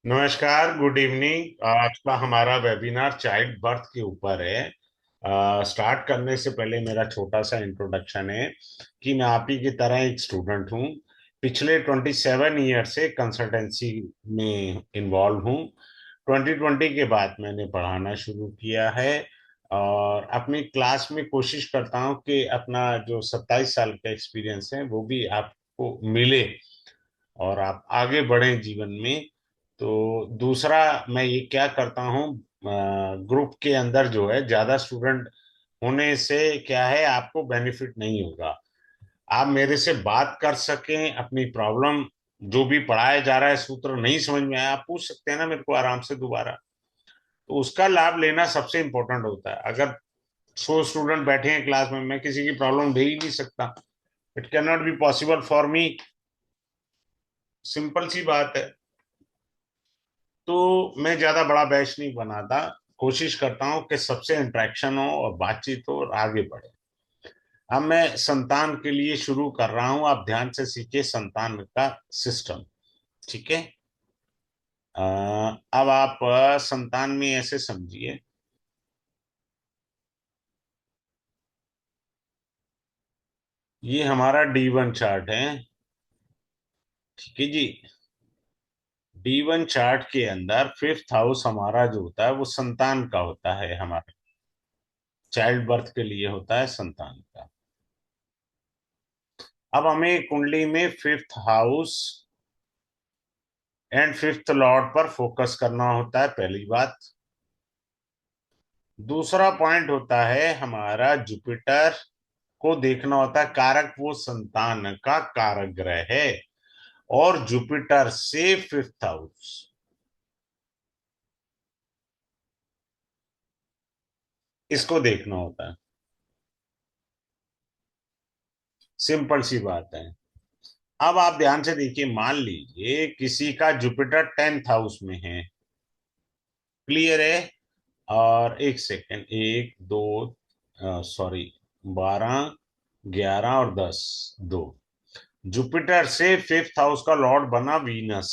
नमस्कार, good evening. आज का हमारा वेबिनार चाइल्ड बर्थ के ऊपर है। स्टार्ट करने से पहले मेरा छोटा सा इंट्रोडक्शन है कि मैं आप ही की तरह एक स्टूडेंट हूँ। पिछले 27 ईयर से कंसल्टेंसी में इन्वॉल्व हूँ। 2020 के बाद मैंने पढ़ाना शुरू किया है और अपनी क्लास में कोशिश करता हूँ कि अपना जो 27 साल का एक्सपीरियंस है वो भी आपको मिले और आप आगे बढ़ें जीवन में। तो दूसरा, मैं ये क्या करता हूँ, ग्रुप के अंदर जो है ज्यादा स्टूडेंट होने से क्या है, आपको बेनिफिट नहीं होगा। आप मेरे से बात कर सकें, अपनी प्रॉब्लम जो भी पढ़ाया जा रहा है, सूत्र नहीं समझ में आया, आप पूछ सकते हैं ना मेरे को आराम से दोबारा। तो उसका लाभ लेना सबसे इंपॉर्टेंट होता है। अगर 100 स्टूडेंट बैठे हैं क्लास में, मैं किसी की प्रॉब्लम दे ही नहीं सकता। It can not be possible for me. Simple सी बात है। तो मैं ज्यादा बड़ा बैच नहीं बनाता। कोशिश करता हूँ कि सबसे इंटरेक्शन हो और बातचीत हो और आगे बढ़े। अब मैं संतान के लिए शुरू कर रहा हूँ, आप ध्यान से सीखिए संतान का सिस्टम। ठीक है। अ, अब आप संतान में ऐसे समझिए, ये हमारा D1 चार्ट है। ठीक है जी। D1 चार्ट के अंदर फिफ्थ हाउस हमारा जो होता है वो संतान का होता है, हमारा चाइल्ड बर्थ के लिए होता है संतान का। अब हमें कुंडली में fifth house and fifth Lord पर फोकस करना होता है, पहली बात। दूसरा पॉइंट होता है हमारा जुपिटर को देखना होता है, कारक वो संतान का कारक ग्रह है और जुपिटर से फिफ्थ हाउस, इसको देखना होता है। सिंपल सी बात है। अब आप ध्यान से देखिए, मान लीजिए किसी का जुपिटर 10th हाउस में है। क्लियर है। और एक सेकेंड, एक दो, सॉरी, 12, 11 और 10, दो। जुपिटर से फिफ्थ हाउस का लॉर्ड बना वीनस।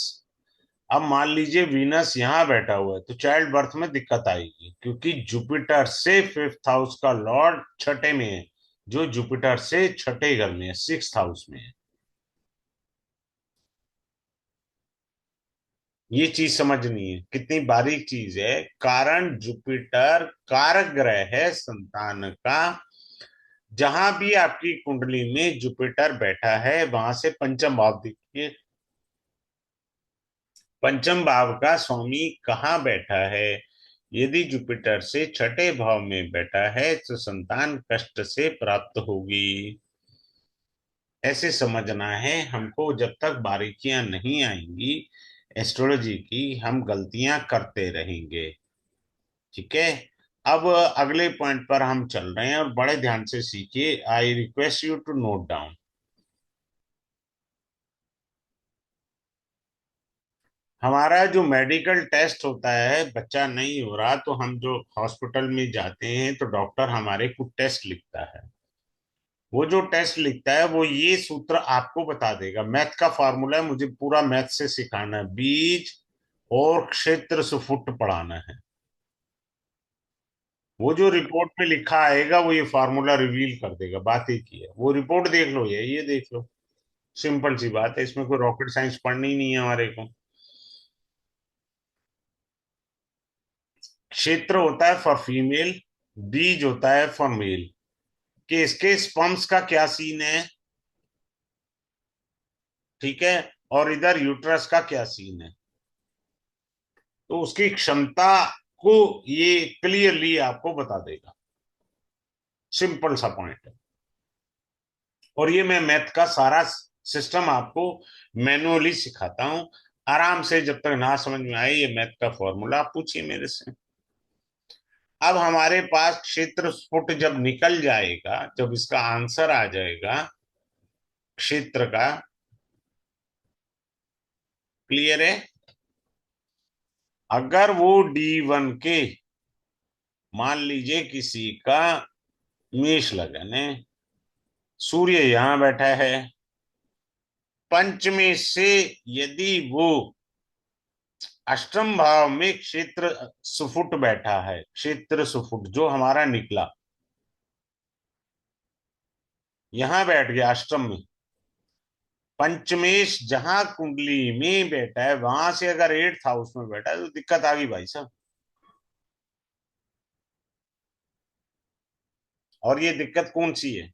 अब मान लीजिए वीनस यहां बैठा हुआ है तो चाइल्ड बर्थ में दिक्कत आएगी, क्योंकि जुपिटर से फिफ्थ हाउस का लॉर्ड छठे में है, जो जुपिटर से छठे घर में है, 6th हाउस में है। ये चीज समझनी है, कितनी बारीक चीज है। कारण जुपिटर कारक ग्रह है संतान का। जहां भी आपकी कुंडली में जुपिटर बैठा है वहां से पंचम भाव देखिए। पंचम भाव का स्वामी कहाँ बैठा है? यदि जुपिटर से छठे भाव में बैठा है तो संतान कष्ट से प्राप्त होगी। ऐसे समझना है हमको। जब तक बारीकियां नहीं आएंगी एस्ट्रोलॉजी की, हम गलतियां करते रहेंगे। ठीक है। अब अगले पॉइंट पर हम चल रहे हैं और बड़े ध्यान से सीखिए। I request you to note down. हमारा जो मेडिकल टेस्ट होता है, बच्चा नहीं हो रहा तो हम जो हॉस्पिटल में जाते हैं तो डॉक्टर हमारे को टेस्ट लिखता है। वो जो टेस्ट लिखता है वो ये सूत्र आपको बता देगा। मैथ का फॉर्मूला है, मुझे पूरा मैथ से सिखाना है। बीज और क्षेत्र सुफुट पढ़ाना है। वो जो रिपोर्ट में लिखा आएगा वो ये फार्मूला रिवील कर देगा। बात एक ही है, वो रिपोर्ट देख लो, ये देख लो। सिंपल सी बात है, इसमें कोई रॉकेट साइंस पढ़नी ही नहीं है हमारे को। क्षेत्र होता है फॉर फीमेल, बीज होता है फॉर मेल। कि इसके स्पर्म्स का क्या सीन है, ठीक है, और इधर यूट्रस का क्या सीन है, तो उसकी क्षमता को ये क्लियरली आपको बता देगा। सिंपल सा पॉइंट है। और ये मैं मैथ का सारा सिस्टम आपको मैनुअली सिखाता हूं। आराम से, जब तक ना समझ में आए ये मैथ का फॉर्मूला, आप पूछिए मेरे से। अब हमारे पास क्षेत्र स्फुट जब निकल जाएगा, जब इसका आंसर आ जाएगा क्षेत्र का, क्लियर है। अगर वो D1 के, मान लीजिए किसी का मेष लगन है, सूर्य यहां बैठा है, पंचमे से यदि वो अष्टम भाव में क्षेत्र सुफुट बैठा है, क्षेत्र सुफुट जो हमारा निकला यहां बैठ गया अष्टम में। पंचमेश जहां कुंडली में बैठा है वहां से अगर एट्थ हाउस में बैठा है तो दिक्कत आ गई भाई साहब। और ये दिक्कत कौन सी है?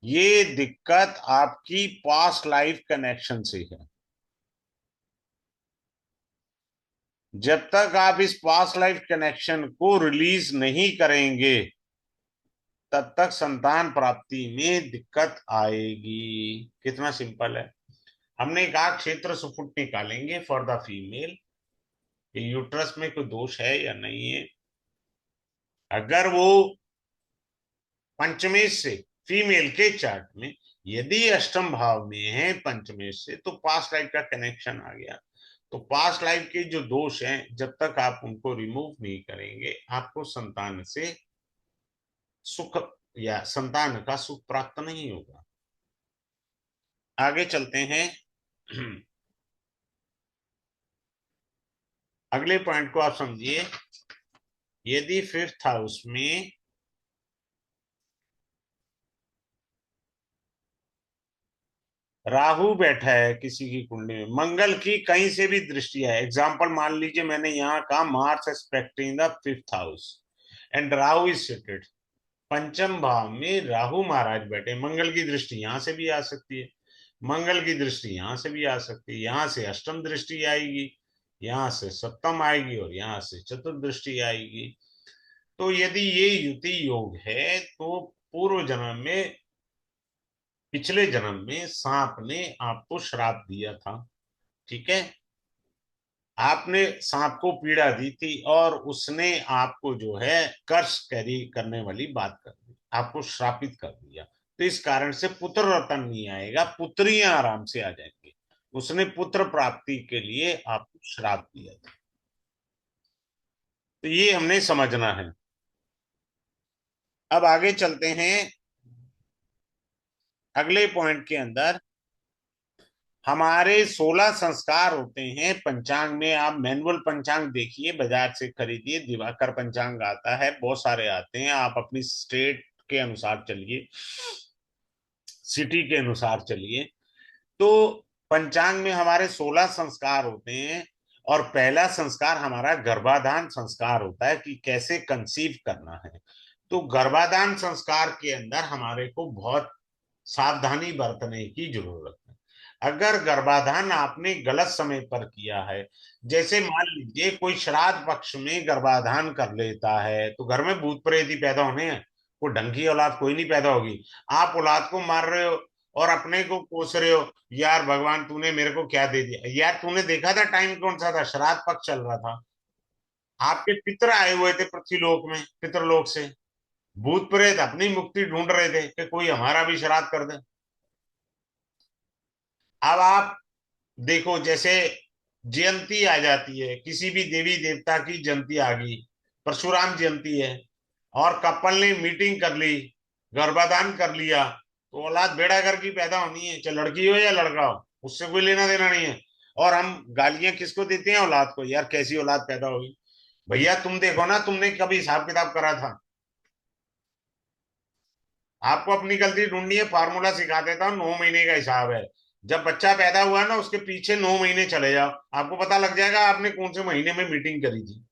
ये दिक्कत आपकी पास्ट लाइफ कनेक्शन से है। जब तक आप इस पास्ट लाइफ कनेक्शन को रिलीज नहीं करेंगे तब तक संतान प्राप्ति में दिक्कत आएगी। कितना सिंपल है। हमने कहा क्षेत्र सुफुट निकालेंगे फॉर द फीमेल, यूट्रस में कोई दोष है या नहीं है। अगर वो पंचमेश से, फीमेल के चार्ट में यदि अष्टम भाव में है पंचमेश से, तो पास्ट लाइफ का कनेक्शन आ गया। तो पास्ट लाइफ के जो दोष हैं जब तक आप उनको रिमूव नहीं करेंगे आपको संतान से सुख या संतान का सुख प्राप्त नहीं होगा। आगे चलते हैं। अगले पॉइंट को आप समझिए। यदि फिफ्थ हाउस में राहु बैठा है किसी की कुंडली में, मंगल की कहीं से भी दृष्टि है, एग्जाम्पल मान लीजिए मैंने यहाँ कहा Mars expecting the fifth house and Rahu is seated पंचम भाव में, राहु महाराज बैठे, मंगल की दृष्टि यहां से भी आ सकती है, मंगल की दृष्टि यहां से भी आ सकती है, यहां से अष्टम दृष्टि आएगी, यहां से सप्तम आएगी और यहां से चतुर्थ दृष्टि आएगी। तो यदि ये युति योग है तो पूर्व जन्म में, पिछले जन्म में सांप ने आपको श्राप दिया था। ठीक है, आपने सांप को पीड़ा दी थी और उसने आपको जो है कर्ष कैरी करने वाली बात कर दी, आपको श्रापित कर दिया। तो इस कारण से पुत्र रतन नहीं आएगा, पुत्रियां आराम से आ जाएंगी। उसने पुत्र प्राप्ति के लिए आपको श्राप दिया था। तो ये हमने समझना है। अब आगे चलते हैं अगले पॉइंट के अंदर। हमारे 16 संस्कार होते हैं पंचांग में। आप मैनुअल पंचांग देखिए, बाजार से खरीदिए, दिवाकर पंचांग आता है, बहुत सारे आते हैं। आप अपनी स्टेट के अनुसार चलिए, सिटी के अनुसार चलिए। तो पंचांग में हमारे 16 संस्कार होते हैं और पहला संस्कार हमारा गर्भाधान संस्कार होता है कि कैसे कंसीव करना है। तो गर्भाधान संस्कार के अंदर हमारे को बहुत सावधानी बरतने की जरूरत है। अगर गर्भाधान आपने गलत समय पर किया है, जैसे मान लीजिए कोई श्राद्ध पक्ष में गर्भाधान कर लेता है तो घर में भूत प्रेत ही पैदा होने हैं, कोई ढंग की औलाद कोई नहीं पैदा होगी। आप औलाद को मार रहे हो और अपने को कोस रहे हो, यार भगवान तूने मेरे को क्या दे दिया। यार तूने देखा था टाइम कौन सा था, श्राद्ध पक्ष चल रहा था, आपके पितर आए हुए थे पृथ्वीलोक में, पितरलोक से। भूत प्रेत अपनी मुक्ति ढूंढ रहे थे कि कोई हमारा भी श्राद्ध कर दे। अब आप देखो, जैसे जयंती आ जाती है, किसी भी देवी देवता की जयंती आ गई, परशुराम जयंती है, और कपल ने मीटिंग कर ली, गर्भाधान कर लिया, तो औलाद बेड़ा घर की पैदा होनी है, चाहे लड़की हो या लड़का हो, उससे कोई लेना देना नहीं है। और हम गालियां किसको देते हैं? औलाद को, यार कैसी औलाद पैदा होगी। भैया तुम देखो ना, तुमने कभी हिसाब किताब करा था? आपको अपनी गलती ढूंढनी है, फार्मूला सिखा देता हूँ, 9 महीने का हिसाब है। जब बच्चा पैदा हुआ ना उसके पीछे 9 महीने चले जाओ, आपको पता लग जाएगा आपने कौन से महीने में मीटिंग करी थी।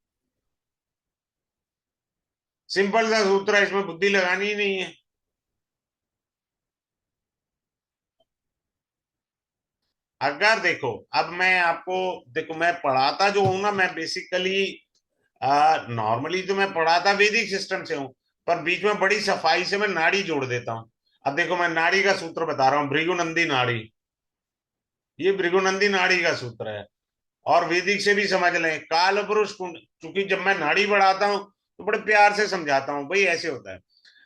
सिंपल सा सूत्र है, इसमें बुद्धि लगानी ही नहीं है। अगर देखो, अब मैं आपको, देखो मैं पढ़ाता जो हूं ना, मैं बेसिकली नॉर्मली तो मैं पढ़ाता वैदिक सिस्टम से हूं, पर बीच में बड़ी सफाई से मैं नाड़ी जोड़ देता हूं। अब देखो मैं नाड़ी का सूत्र बता रहा हूँ, भृगुनंदी नाड़ी, ये भृगुनंदी नाड़ी का सूत्र है। और वैदिक से भी समझ लें, काल पुरुष कुंड, क्योंकि जब मैं नाड़ी बढ़ाता हूं तो बड़े प्यार से समझाता हूं, भाई ऐसे होता है।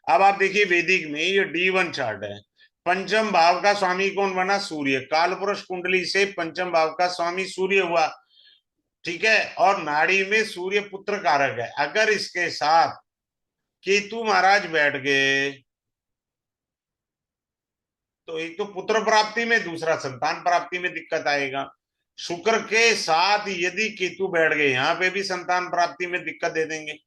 अब आप देखिए वैदिक में ये D1 चार्ट है, पंचम भाव का स्वामी कौन बना? सूर्य। काल पुरुष कुंडली से पंचम भाव का स्वामी सूर्य हुआ। ठीक है, और नाड़ी में सूर्य पुत्र कारक है। अगर इसके साथ केतु महाराज बैठ गए तो एक तो पुत्र प्राप्ति में, दूसरा संतान प्राप्ति में दिक्कत आएगा। शुक्र के साथ यदि केतु बैठ गए, यहां पे भी संतान प्राप्ति में दिक्कत दे देंगे।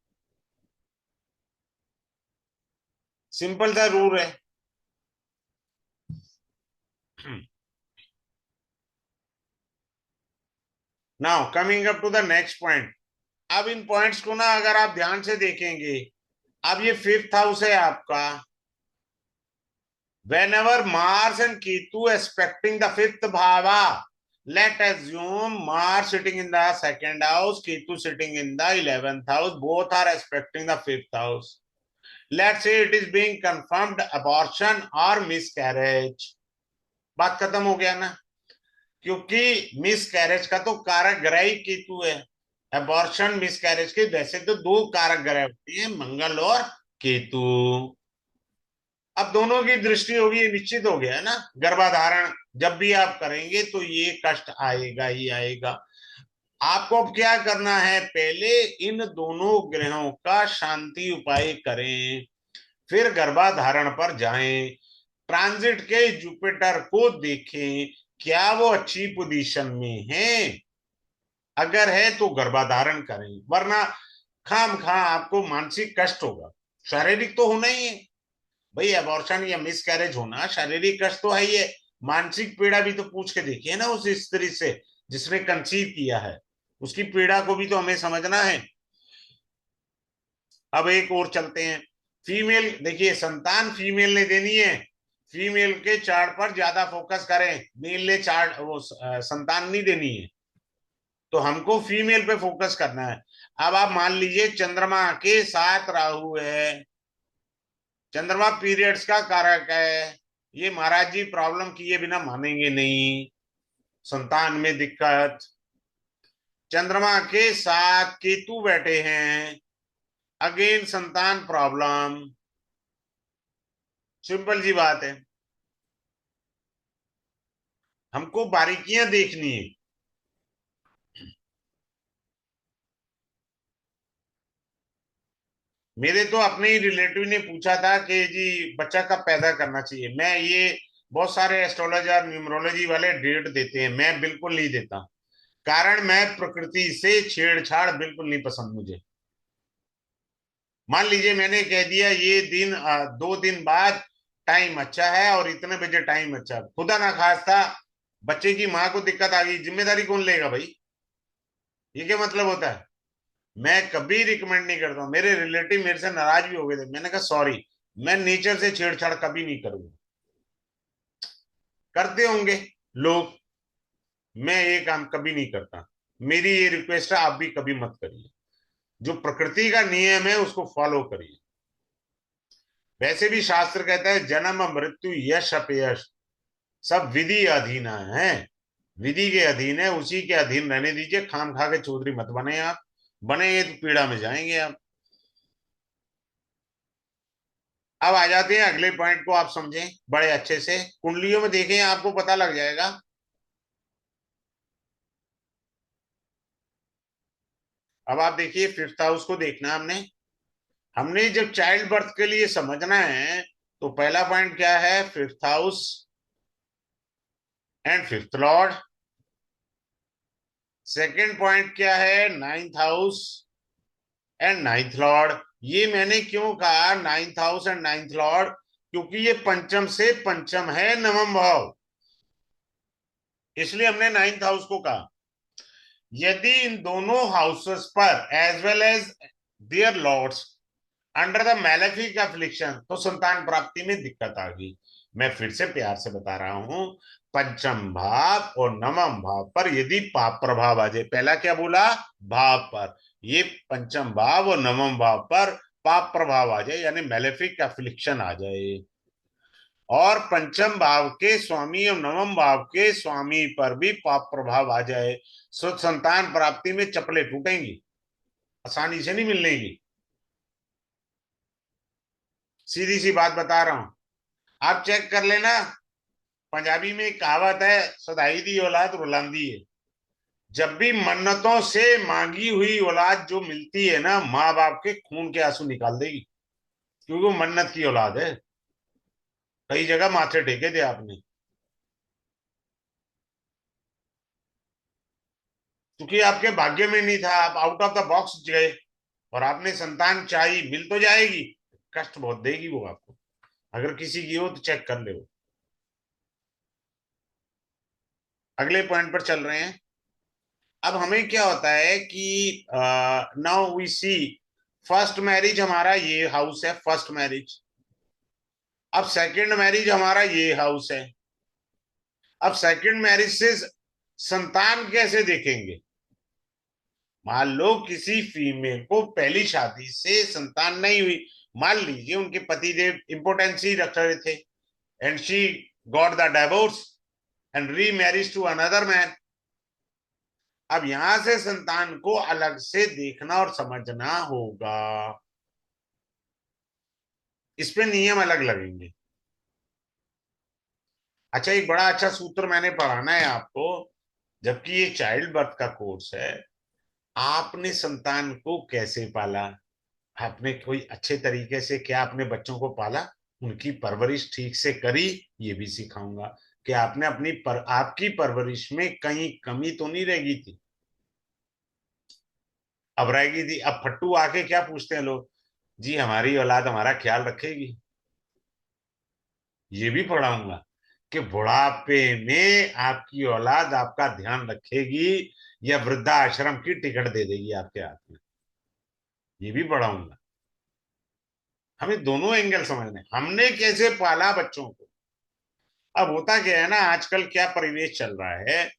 सिंपल सा रूल है। Now coming up to the next point. अब इन पॉइंट्स को ना अगर आप ध्यान से देखेंगे, अब ये फिफ्थ हाउस है आपका। whenever Mars and Ketu aspecting the fifth bhava, let assume Mars sitting in the second house, Ketu sitting in the 11th house, both are aspecting the fifth house. Let's say it is being confirmed abortion or miscarriage. बात खत्म हो गया ना, क्योंकि miscarriage का तो कारक ग्रह ही केतु है। अबॉर्शन मिसकैरेज के वैसे तो दो कारक ग्रह होते हैं, मंगल और केतु। अब दोनों की दृष्टि होगी, ये निश्चित हो गया है ना। गर्भाधारण जब भी आप करेंगे तो ये कष्ट आएगा ही आएगा। आपको अब क्या करना है, पहले इन दोनों ग्रहों का शांति उपाय करें, फिर गर्भाधारण पर जाएं। ट्रांजिट के जुपिटर को देखें, क्या वो अच्छी पोजीशन में है। अगर है तो गर्भाधारण करें, वरना खाम खा आपको मानसिक कष्ट होगा। शारीरिक तो होना ही है भाई, अबॉर्शन या मिस कैरेज होना शारीरिक कष्ट तो है ही है। मानसिक पीड़ा भी तो पूछ के देखिए ना उस स्त्री से जिसने कंसीव किया है, उसकी पीड़ा को भी तो हमें समझना है। अब एक और चलते हैं। फीमेल, देखिए संतान फीमेल ने देनी है, फीमेल के चार्ट पर ज्यादा फोकस करें, मेल ने चार्ट वो संतान नहीं देनी है, तो हमको फीमेल पे फोकस करना है। अब आप मान लीजिए चंद्रमा के साथ राहु है, चंद्रमा पीरियड्स का कारक है, ये महाराज जी प्रॉब्लम किए बिना मानेंगे नहीं, संतान में दिक्कत। चंद्रमा के साथ केतु बैठे हैं, अगेन संतान प्रॉब्लम। सिंपल सी बात है, हमको बारीकियां देखनी है। मेरे तो अपने ही रिलेटिव ने पूछा था कि जी बच्चा कब पैदा करना चाहिए। मैं ये, बहुत सारे एस्ट्रोलॉजर न्यूमरोलॉजी वाले डेट देते हैं, मैं बिल्कुल नहीं देता। कारण मैं प्रकृति से छेड़छाड़ बिल्कुल नहीं पसंद मुझे। मान लीजिए मैंने कह दिया ये दिन 2 दिन बाद टाइम अच्छा है और इतने बजे टाइम अच्छा है, खुदा ना खास्ता बच्चे की माँ को दिक्कत आ गई, जिम्मेदारी कौन लेगा भाई? ये क्या मतलब होता है? मैं कभी रिकमेंड नहीं करता हूँ। मेरे रिलेटिव मेरे से नाराज भी हो गए थे, मैंने कहा सॉरी, मैं नेचर से छेड़छाड़ कभी नहीं करूंगा। करते होंगे लोग, मैं ये काम कभी नहीं करता। मेरी ये रिक्वेस्ट है, आप भी कभी मत करिए। जो प्रकृति का नियम है उसको फॉलो करिए। वैसे भी शास्त्र कहता है जन्म मृत्यु यश अपयश सब विधि अधीन है। विधि के अधीन है, उसी के अधीन रहने दीजिए। खाम खा के चौधरी मत बने आप, बनेंगे तो पीड़ा में जाएंगे आप। अब आ जाते हैं अगले पॉइंट को, आप समझें बड़े अच्छे से, कुंडलियों में देखें आपको पता लग जाएगा। अब आप देखिए फिफ्थ हाउस को देखना है हमने। हमने जब चाइल्ड बर्थ के लिए समझना है तो पहला पॉइंट क्या है, fifth house and fifth Lord. Second point क्या है, ninth house and ninth lord. ये मैंने क्यों कहा ninth house and ninth Lord, क्योंकि ये पंचम से पंचम है, नवम भाव, इसलिए हमने नाइन्थ हाउस को कहा। यदि इन दोनों हाउसेस पर as well as their lords under the malefic affliction, तो संतान प्राप्ति में दिक्कत आ गई। मैं फिर से प्यार से बता रहा हूं, पंचम भाव और नवम भाव पर यदि पाप प्रभाव आ जाए, पहला क्या बोला, भाव पर, ये पंचम भाव और नवम भाव पर पाप प्रभाव आ जाए, यानी मैलेफिक अफ्लिक्शन आ जाए, और पंचम भाव के स्वामी और नवम भाव के स्वामी पर भी पाप प्रभाव आ जाए, सो संतान प्राप्ति में चपले टूटेंगी, आसानी से नहीं मिलने की। सीधी सी बात बता रहा हूं, आप चेक कर लेना। पंजाबी में एक कहावत है, सदाई दी औलाद रुलांदी है। जब भी मन्नतों से मांगी हुई औलाद जो मिलती है ना, माँ बाप के खून के आंसू निकाल देगी, क्योंकि वो मन्नत की औलाद है। कई जगह माथे टेके थे आपने। क्योंकि आपके भाग्य में नहीं था, आप आउट ऑफ द बॉक्स गए और आपने संतान चाहिए, मिल तो जाएगी, कष्ट बहुत देगी वो आपको। अगर किसी की हो तो चेक कर ले वो। अगले पॉइंट पर चल रहे हैं। अब हमें क्या होता है कि now we see, first marriage हमारा ये हाउस है, फर्स्ट मैरिज। अब सेकंड मैरिज हमारा ये हाउस है। अब सेकंड मैरिज से संतान कैसे देखेंगे? मान लो किसी फीमेल को पहली शादी से संतान नहीं हुई, मान लीजिए उनके पति देव इम्पोर्टेंसी रख रहे थे, and she got the divorce and re marriage to another man. अब यहां से संतान को अलग से देखना और समझना होगा, इस पे नियम अलग लगेंगे। अच्छा, एक बड़ा अच्छा सूत्र मैंने पढ़ाना है आपको। जबकि ये चाइल्ड बर्थ का कोर्स है, आपने संतान को कैसे पाला, आपने कोई अच्छे तरीके से क्या अपने बच्चों को पाला, उनकी परवरिश ठीक से करी, ये भी सिखाऊंगा। कि आपने आपकी परवरिश में कहीं कमी तो नहीं रह गई थी? अब रहेगी थी। अब फट्टू आके क्या पूछते हैं लोग, जी हमारी औलाद हमारा ख्याल रखेगी? ये भी पढ़ाऊंगा कि बुढ़ापे में आपकी औलाद आपका ध्यान रखेगी या वृद्धाश्रम की टिकट दे देगी आपके हाथ में, ये भी पढ़ाऊंगा। हमें दोनों एंगल समझने, हमने कैसे पाला बच्चों को। अब होता क्या है ना, आजकल क्या परिवेश चल रहा है,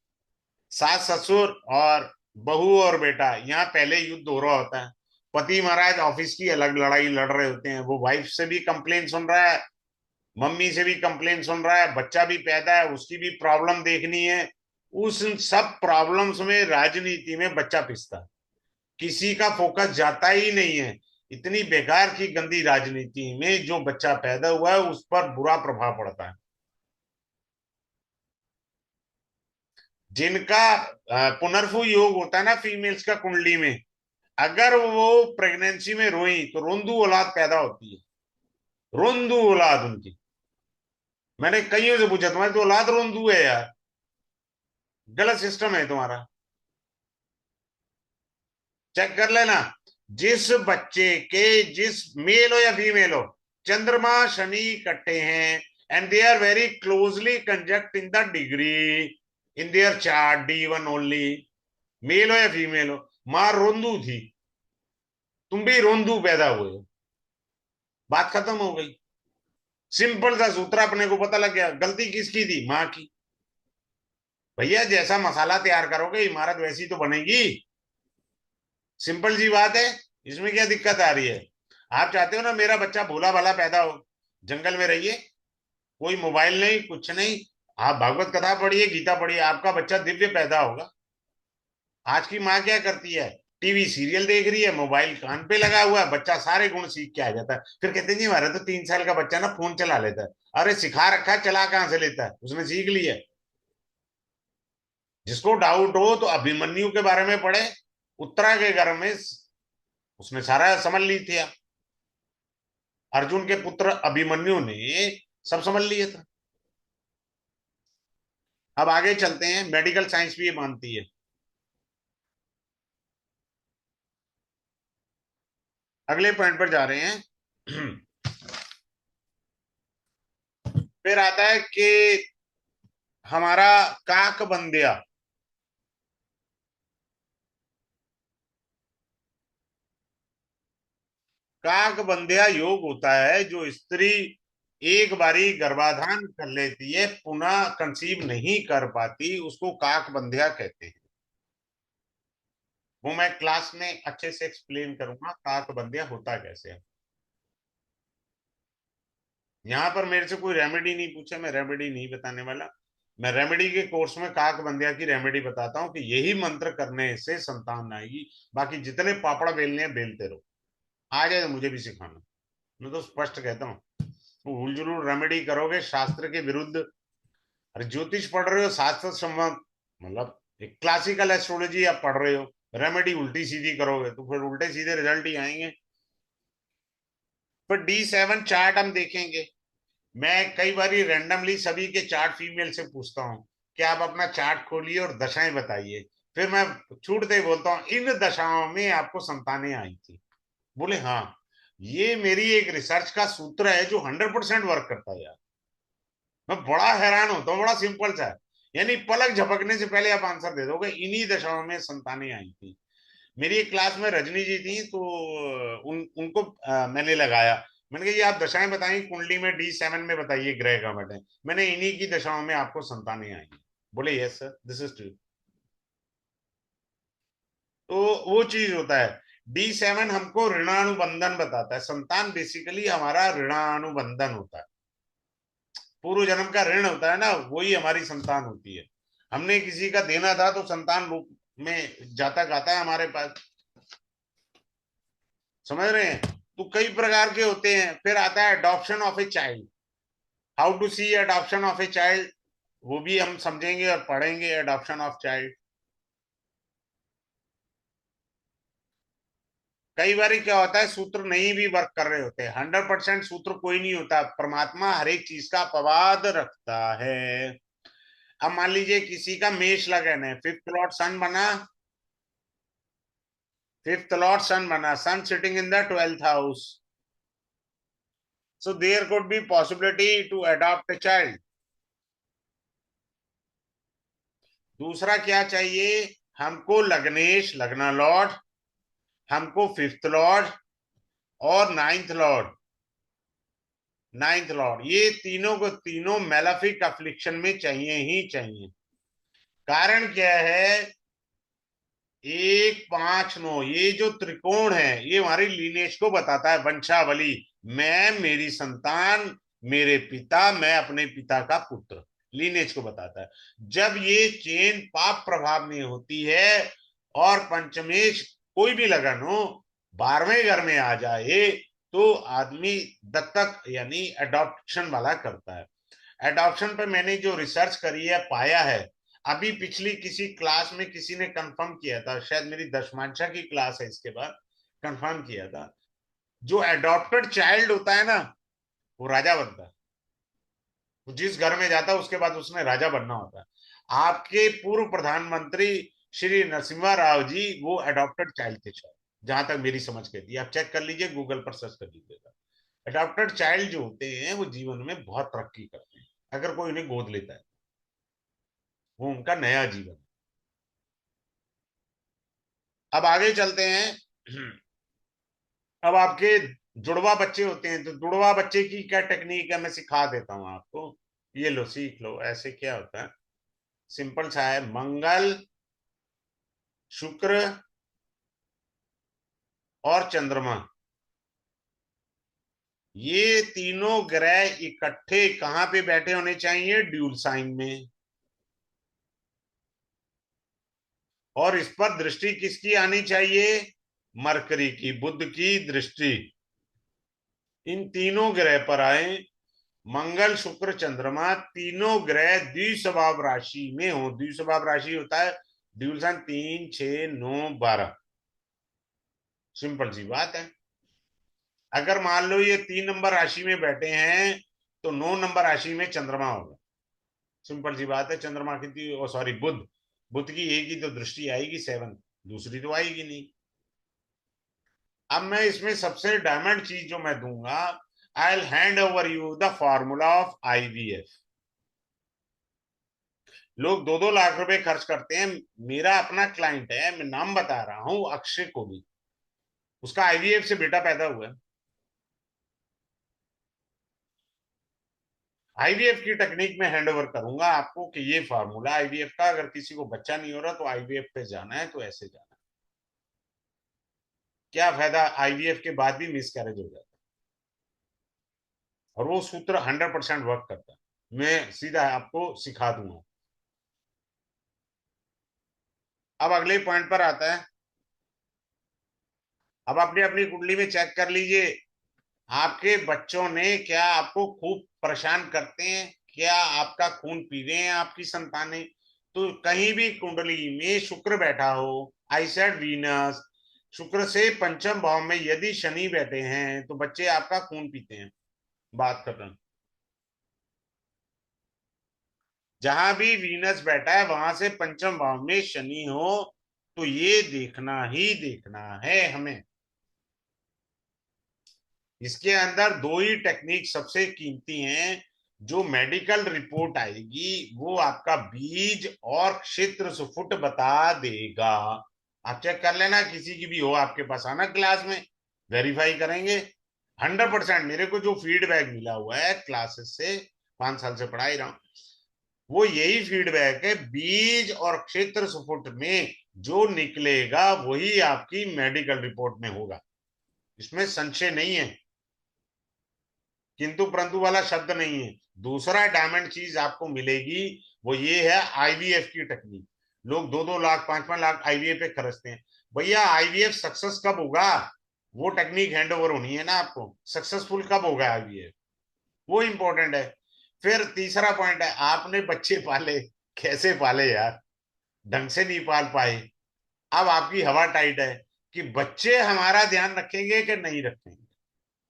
सास ससुर और बहू और बेटा, यहाँ पहले युद्ध हो रहा होता है। पति महाराज ऑफिस की अलग लड़ाई लड़ रहे होते हैं, वो वाइफ से भी कंप्लेन सुन रहा है, मम्मी से भी कंप्लेन सुन रहा है, बच्चा भी पैदा है उसकी भी प्रॉब्लम देखनी है। उस सब प्रॉब्लम्स में राजनीति में बच्चा पिसता है, किसी का फोकस जाता ही नहीं है। इतनी बेकार की गंदी राजनीति में जो बच्चा पैदा हुआ है उस पर बुरा प्रभाव पड़ता है। जिनका पुनर्भु योग होता है ना फीमेल्स का कुंडली में, अगर वो प्रेगनेंसी में रोई तो रोंदू औलाद पैदा होती है, रोंदू औलाद उनकी। मैंने कईयों से पूछा, तुम्हारी तो औलाद रोंदू है यार, गलत सिस्टम है तुम्हारा, चेक कर लेना। जिस बच्चे के, जिस मेल हो या फीमेल हो, चंद्रमा शनि इकट्ठे हैं and they are very closely conjunct in the degree in their chart D1 only, male हो या फीमेल हो, मां रोंदू थी, तुम भी रोंदू पैदा हुए हो, बात खत्म हो गई। सिंपल सा सूत्र, अपने को पता लग गया गलती किसकी थी, माँ की। भैया जैसा मसाला तैयार करोगे इमारत वैसी तो बनेगी, सिंपल सी बात है। इसमें क्या दिक्कत आ रही है? आप चाहते हो ना मेरा बच्चा भोला भाला पैदा हो, जंगल में रहिए, कोई मोबाइल नहीं कुछ नहीं, आप भागवत कथा पढ़िए, गीता पढ़िए, आपका बच्चा दिव्य पैदा होगा। आज की माँ क्या करती है, टीवी सीरियल देख रही है, मोबाइल कान पे लगा हुआ है, बच्चा सारे गुण सीख के आ जाता है। फिर कहते हैं जी हमारा तो 3 साल का बच्चा ना फोन चला लेता है। अरे सिखा रखा है, चला कहाँ से लेता है, उसने सीख लिया है। जिसको डाउट हो तो अभिमन्यु के बारे में पढ़े, उत्तरा के घर में उसने सारा समझ ली थी। अर्जुन के पुत्र अभिमन्यु ने सब समझ लिया था। अब आगे चलते हैं, मेडिकल साइंस भी ये मानती है। अगले पॉइंट पर जा रहे हैं। फिर आता है कि हमारा काक बंदिया, काक बंदिया योग होता है जो स्त्री एक बारी गर्भाधान कर लेती है पुनः कंसीव नहीं कर पाती, उसको काक बंदिया कहते हैं। वो मैं क्लास में अच्छे से एक्सप्लेन करूंगा काक बंदिया होता कैसे है। यहाँ पर मेरे से कोई रेमेडी नहीं पूछे, मैं रेमेडी नहीं बताने वाला। मैं रेमेडी के कोर्स में काक बंदिया की रेमेडी बताता हूँ कि यही मंत्र करने से संतान आएगी। बाकी जितने पापड़ बेलने हैं बेलते रहो, आ जाए तो मुझे भी सिखाना। मैं तो स्पष्ट कहता हूँ, भूल जुलूल रेमेडी करोगे शास्त्र के विरुद्ध। अरे ज्योतिष पढ़ रहे हो, शास्त्र संबंध, मतलब एक क्लासिकल एस्ट्रोलॉजी आप पढ़ रहे हो, रेमेडी उल्टी सीधी करोगे तो फिर उल्टे सीधे रिजल्ट ही आएंगे। फिर D7 चार्ट हम देखेंगे। मैं कई बार रैंडमली सभी के चार्ट फीमेल से पूछता हूँ कि आप अपना चार्ट खोलिए और दशाएं बताइए, फिर मैं छूटते ही बोलता हूँ इन दशाओं में आपको संतानें आई थी। बोले हाँ। ये मेरी एक रिसर्च का सूत्र है जो 100% वर्क करता है यार। मैं बड़ा हैरान होता हूँ, बड़ा सिंपल सा है। यानी पलक झपकने से पहले आप आंसर दे दोगे, इन्हीं दशाओं में संतानें आई थी। मेरी एक क्लास में रजनी जी थी, तो उनको मैंने लगाया। मैंने कहा ये आप दशाएं बताइए कुंडली में D7 में बताइए ग्रह का बैठे। मैंने इन्हीं की दशाओं में आपको संतानें आई। बोले yes sir, this is true. तो वो चीज होता है। D7 हमको ऋणानुबंधन बताता है। संतान बेसिकली हमारा ऋणानुबंधन होता है। पूर्व जन्म का ऋण होता है ना, वही हमारी संतान होती है। हमने किसी का देना था तो संतान रूप में जातक आता है हमारे पास। समझ रहे हैं? तो कई प्रकार के होते हैं। फिर आता है adoption of a child. How to see adoption of a child, वो भी हम समझेंगे और पढ़ेंगे। अडॉप्शन ऑफ चाइल्ड कई बार क्या होता है, सूत्र नहीं भी वर्क कर रहे होते। 100% सूत्र कोई नहीं होता। परमात्मा हर एक चीज का अपवाद रखता है। अब मान लीजिए किसी का मेष लगन है, फिफ्थ लॉर्ड सन बना। फिफ्थ लॉर्ड सन बना, sun sitting in the 12th house. So there could be possibility to adopt a child. दूसरा क्या चाहिए? हमको लग्नेश लगना लॉर्ड, हमको फिफ्थ लॉर्ड, और नाइन्थ लॉर्ड। नाइन्थ लॉर्ड, ये तीनों को तीनों मेलाफिक अफ्लिक्शन में चाहिए ही चाहिए। कारण क्या है? 1 5 9 ये जो त्रिकोण है, ये हमारी लीनेज को बताता है, वंशावली। मैं, मेरी संतान, मेरे पिता, मैं अपने पिता का पुत्र। लीनेज को बताता है। जब ये चेन पाप प्रभाव में होती है और पंचमेश कोई भी लगन हो 12वें घर में आ जाए, तो आदमी दत्तक यानी अडॉप्शन वाला करता है। एडॉप्शन पे मैंने जो रिसर्च करी है, पाया है। अभी पिछली किसी क्लास में किसी ने कंफर्म किया था, शायद मेरी दशमांशा की क्लास है इसके बाद, कंफर्म किया था। जो एडॉप्टेड चाइल्ड होता है ना, वो राजा बनता है। वो जिस घर में जाता है उसके बाद उसने राजा बनना होता है। आपके पूर्व प्रधानमंत्री श्री नरसिम्हा राव जी वो एडॉप्टेड चाइल्ड थे शायद, जहां तक मेरी समझ के थी। आप चेक कर लीजिए, गूगल पर सर्च कर लीजिएगा। एडॉप्टेड चाइल्ड जो होते हैं वो जीवन में बहुत तरक्की करते हैं, अगर कोई उन्हें गोद लेता है। वो उनका नया जीवन। अब आगे चलते हैं। अब आपके जुड़वा बच्चे होते हैं, तो जुड़वा बच्चे की क्या टेक्निक है मैं सिखा देता हूं आपको। ये लो, सीख लो। ऐसे क्या होता है, सिंपल सा है। मंगल, शुक्र और चंद्रमा, ये तीनों ग्रह इकट्ठे कहां पे बैठे होने चाहिए? ड्यूल साइन में। और इस पर दृष्टि किसकी आनी चाहिए? मरकरी की, बुध की दृष्टि इन तीनों ग्रह पर आए। मंगल, शुक्र, चंद्रमा तीनों ग्रह द्विस्वभाव राशि में हो। द्विस्वभाव राशि होता है ड्यूल्सन 3 6 9 12। सिंपल सी बात है। अगर मान लो ये 3 नंबर राशि में बैठे हैं, तो 9 नंबर राशि में चंद्रमा होगा। सिंपल सी बात है। चंद्रमा की, सॉरी, बुध, बुध की एक ही तो दृष्टि आएगी, 7, दूसरी तो आएगी नहीं। अब मैं इसमें सबसे डायमंड चीज जो मैं दूंगा, I will hand over you the formula of IVF। लोग 2 2 लाख रुपए खर्च करते हैं। मेरा अपना क्लाइंट है, मैं नाम बता रहा हूं, अक्षय कोहली। उसका IVF से बेटा पैदा हुआ है। IVF की टेक्निक में हैंड ओवर करूंगा आपको कि ये फार्मूला IVF का, अगर किसी को बच्चा नहीं हो रहा तो IVF पे जाना है, तो ऐसे जाना है। क्या फायदा, IVF के बाद भी मिस कैरेज हो जाता है। और वो सूत्र 100% वर्क करता है। मैं सीधा आपको सिखा दूंगा। अब अगले पॉइंट पर आता है। अब अपनी अपनी कुंडली में चेक कर लीजिए, आपके बच्चों ने क्या आपको खूब परेशान करते हैं? क्या आपका खून पी रहे हैं आपकी संतानें? तो कहीं भी कुंडली में शुक्र बैठा हो, आई सेड वीनस, शुक्र से पंचम भाव में यदि शनि बैठे हैं, तो बच्चे आपका खून पीते हैं। बात खत्म। जहां भी वीनस बैठा है वहां से पंचम भाव में शनि हो, तो ये देखना ही देखना है हमें। इसके अंदर दो ही टेक्निक सबसे कीमती हैं। जो मेडिकल रिपोर्ट आएगी वो आपका बीज और क्षेत्र सुफुट बता देगा। आप चेक कर लेना, किसी की भी हो आपके पास, आना क्लास में, वेरीफाई करेंगे। 100% मेरे को जो फीडबैक मिला हुआ है क्लासेस से, 5 साल से पढ़ा ही रहा हूं, वो यही फीडबैक है, बीज और क्षेत्र सुफुट में जो निकलेगा वही आपकी मेडिकल रिपोर्ट में होगा, इसमें संशय नहीं है। किंतु परंतु वाला शब्द नहीं है। दूसरा डायमंड चीज आपको मिलेगी, वो ये है आईवीएफ की टेक्निक। लोग 2-2 लाख 5-5 लाख आईवीएफ पे खर्चते हैं। भैया आईवीएफ सक्सेस कब होगा? वो टेक्निक हैंड ओवर होनी है ना आपको, सक्सेसफुल कब होगा आईवीएफ, वो इंपॉर्टेंट है। फिर तीसरा पॉइंट है, आपने बच्चे पाले, कैसे पाले यार? ढंग से नहीं पाल पाए। अब आपकी हवा टाइट है कि बच्चे हमारा ध्यान रखेंगे कि नहीं रखेंगे,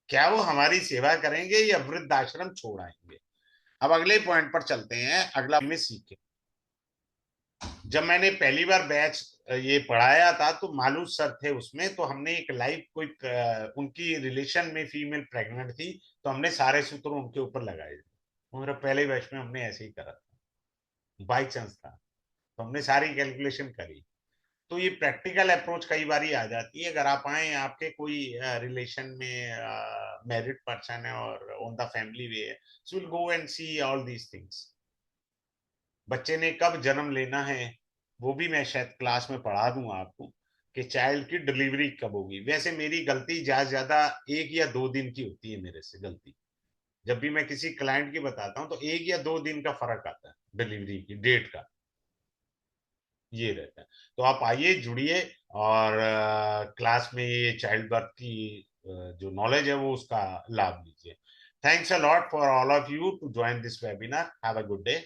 क्या वो हमारी सेवा करेंगे या वृद्धाश्रम छोड़ आएंगे। अब अगले पॉइंट पर चलते हैं, अगला में सीखे। जब मैंने पहली बार बैच ये पढ़ाया था तो मालूम सर थे उसमें, तो हमने एक लाइव कोई उनकी रिलेशन में फीमेल प्रेग्नेंट थी, तो हमने सारे सूत्र उनके ऊपर लगाए थे। मेरा पहले बैच में हमने ऐसे ही करा था, बाई चांस था, तो हमने सारी कैलकुलेशन करी। तो ये प्रैक्टिकल अप्रोच कई बार आ जाती है। अगर आप आए, आपके कोई रिलेशन में मैरिड पर्सन है और ऑन द फैमिली वे है, so will go and see all these things. बच्चे ने कब जन्म लेना है वो भी मैं शायद क्लास में पढ़ा दूंगा आपको, कि चाइल्ड की डिलीवरी कब होगी। वैसे मेरी गलती ज्यादा ज्यादा 1 या 2 दिन की होती है मेरे से गलती। जब भी मैं किसी क्लाइंट की बताता हूँ तो 1 या 2 दिन का फर्क आता है डिलीवरी की डेट का, ये रहता है। तो आप आइए, जुड़िए, और क्लास में ये चाइल्ड बर्थ की जो नॉलेज है वो उसका लाभ लीजिए। Thanks a lot for all of you to join this webinar. Have a good day.